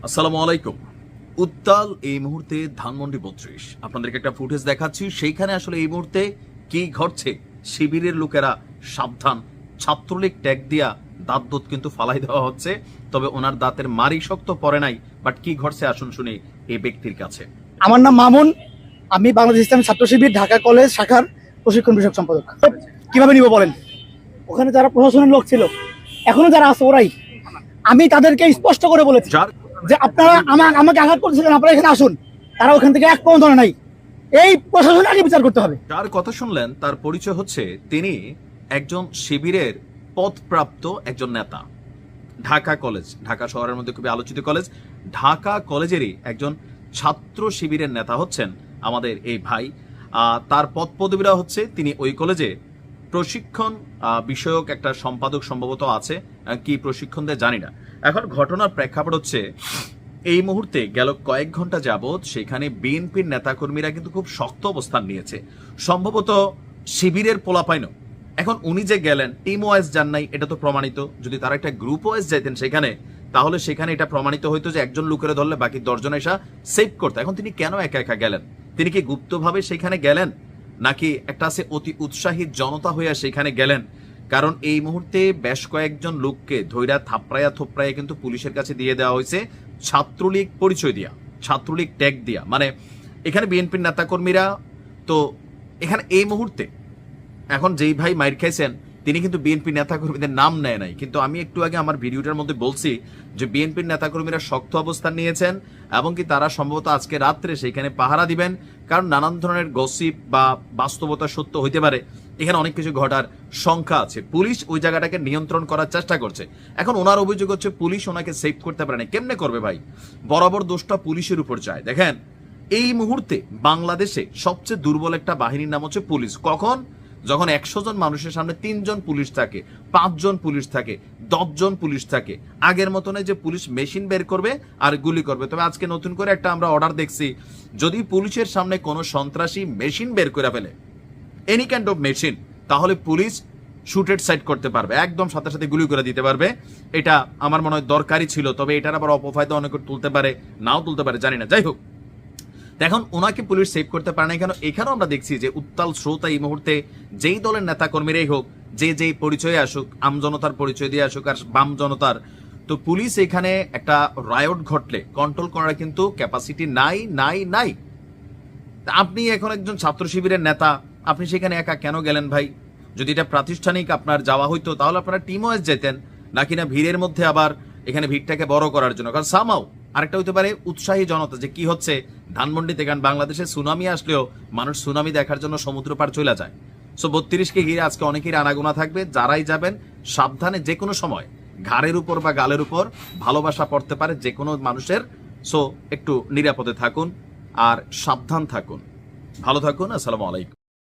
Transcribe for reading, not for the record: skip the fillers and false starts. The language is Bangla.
আসসালামু আলাইকুম। উত্তাল এই মুহূর্তে ধানমন্ডি ৩২ আপনাদেরকে একটা ফুটেজ দেখাচ্ছি। সেইখানে আসলে এই মুহূর্তে কি ঘটছে, শিবিরের লোকেরা সাবধান, ছাত্রলীগ ট্যাগ দিয়া দাঁত কিন্তু ফালাই দেওয়া হচ্ছে। তবে ওনার দাঁতের মারি শক্ত পড়ে নাই। বাট কি ঘটছে আসুন শুনি এই ব্যক্তির কাছে। আমার নাম মামুন, আমি বাংলাদেশ ইসলামী ছাত্র শিবির ঢাকা কলেজ শাখার প্রশিক্ষণ বিষয়ক সম্পাদক। কিভাবে নিব বলেন? ওখানে যারা প্রশাসনের লোক ছিল, এখনো যারা আছে ওরাই। আমি তাদেরকে স্পষ্ট করে বলেছি যে আপনারা আমাকে আঘাত করতেছিলেন, আপনারা এখানে আসুন। তারা ওখান থেকে এক পর্যন্ত নাই, এই প্রশাসন আগে বিচার করতে হবে। যার কথা শুনলেন তার পরিচয় হচ্ছে তিনি একজন শিবিরের পদপ্রাপ্ত একজন নেতা। ঢাকা কলেজ, ঢাকা শহরের মধ্যে খুবই আলোচিত কলেজ, ঢাকা কলেজেরই একজন ছাত্র শিবিরের নেতা হচ্ছেন আমাদের এই ভাই। তার পদ পদবীরা হচ্ছে তিনি ওই কলেজে প্রশিক্ষণ বিষয়ক একটা সম্পাদক সম্ভবত আছে, কি প্রশিক্ষণ দেয় জানি না। এখন ঘটনার প্রেক্ষাপট হচ্ছে এই মুহূর্তে গেল কয়েক ঘন্টা যাবৎ সেখানে বিএনপির নেতাকর্মীরা কিন্তু খুব শক্ত অবস্থান নিয়েছে, সম্ভবত শিবিরের পোলাপাইনো। এখন উনি যে গেলেন টিম ওয়াইজ যান নাই, এটা তো প্রমাণিত। যদি তারা একটা গ্রুপ ওয়াইজ যেতেন সেখানে, তাহলে সেখানে এটা প্রমাণিত হইতো যে একজন লোকের ধরলে বাকি 10 জন এসা সেভ করতে। এখন তিনি কেন একা একা গেলেন? তিনি কি গুপ্তভাবে সেখানে গেলেন, নাকি একটা আছে অতি উৎসাহী জনতা হইয়া সেখানে গেলেন? কারণ এই মুহূর্তে বেশ কয়েকজন লোককে ধৈরা থাপড়াইয়া থোপড়াইয়া কিন্তু পুলিশের কাছে দিয়ে দেওয়া হয়েছে ছাত্রলীগ পরিচয় দিয়া, ছাত্রলীগ ট্যাগ দিয়া। মানে এখানে বিএনপির নেতাকর্মীরা তো এখানে এই মুহূর্তে এখন যেই ভাই মাইর খাইছেন তিনি কিন্তু বিএনপি নেতাকর্মীদের নাম নেয় নাই, কিন্তু আমি একটু আগে আমার ভিডিওটার মধ্যে বলছি যে বিএনপির নেতাকর্মীরা শক্ত অবস্থান নিয়েছেন এবং কি তারা সম্ভবত আজকে রাত্রে সেইখানে পাহারা দিবেন। কারণ নানান ধরনের গসিপ বা বাস্তবতা সত্য হইতে পারে, এখানে অনেক কিছু ঘটার সংখ্যা আছে। পুলিশ ওই জায়গাটাকে নিয়ন্ত্রণ করার চেষ্টা করছে। এখন ওনার অভিযোগ হচ্ছে পুলিশ ওনাকে সেভ করতে পারে না। কেমনে করবে ভাই? বরাবর দোষটা পুলিশের উপর যায়। দেখেন এই মুহূর্তে বাংলাদেশে সবচেয়ে দুর্বল একটা বাহিনীর নাম হচ্ছে পুলিশ। কখন? যখন 100 জন মানুষের সামনে 3 জন পুলিশ থাকে, 5 জন পুলিশ থাকে, 10 জন পুলিশ থাকে। আগের মতো নয় যে পুলিশ মেশিন বের করবে আর গুলি করবে। তবে আজকে নতুন করে একটা আমরা অর্ডার দেখছি, যদি পুলিশের সামনে কোনো সন্ত্রাসী মেশিন বের করে ফেলে, এনি কাইন্ড অফ মেশিন, তাহলে পুলিশ শুটেড সাইড করতে পারবে, একদম সাথে সাথে গুলি করে দিতে পারবে। এটা আমার মনে হয় দরকারই ছিল। তবে এটার আবার অপফায়দা অনেকে তুলতে পারে, নাও তুলতে পারে, জানি না। যাই হোক, এখন ওনাকে পুলিশ সেভ করতে পারে না কেন? এখানেও আমরা দেখছি যে উত্তাল স্রোত এই মুহূর্তে যেই দলের নেতা কর্মীরাই হোক, যে যেই পরিচয়ে আসুক, আমজনতার পরিচয় দিয়ে আসুক আর বাম জনতার, তো পুলিশ এখানে একটা রায়ট ঘটলে কন্ট্রোল করার কিন্তু ক্যাপাসিটি নাই নাই নাই। আপনি এখন একজন ছাত্র শিবিরের নেতা, আপনি সেখানে একা কেন গেলেন ভাই? যদি এটা প্রাতিষ্ঠানিক আপনার যাওয়া হইতো তাহলে আপনারা টিম ওয়াইজ যেতেন, নাকি না ভিড়ের মধ্যে আবার এখানে ভিড়টাকে বড় করার জন্য? কারণ সামাও আরেকটা হইতে পারে উৎসাহী জনতা যে কি হচ্ছে ধানমন্ডিতে। কারণ বাংলাদেশে সুনামি আসলেও মানুষ সুনামি দেখার জন্য সমুদ্র পার চলে যায়। সো 32কে ঘিরে আজকে অনেকেরই আনাগোনা থাকবে। যারাই যাবেন সাবধানে, যে কোনো সময় ঘাড়ের উপর বা গালের উপর ভালোবাসা পড়তে পারে যে কোনো মানুষের। সো একটু নিরাপদে থাকুন আর সাবধান থাকুন। ভালো থাকুন। আসসালামু আলাইকুম।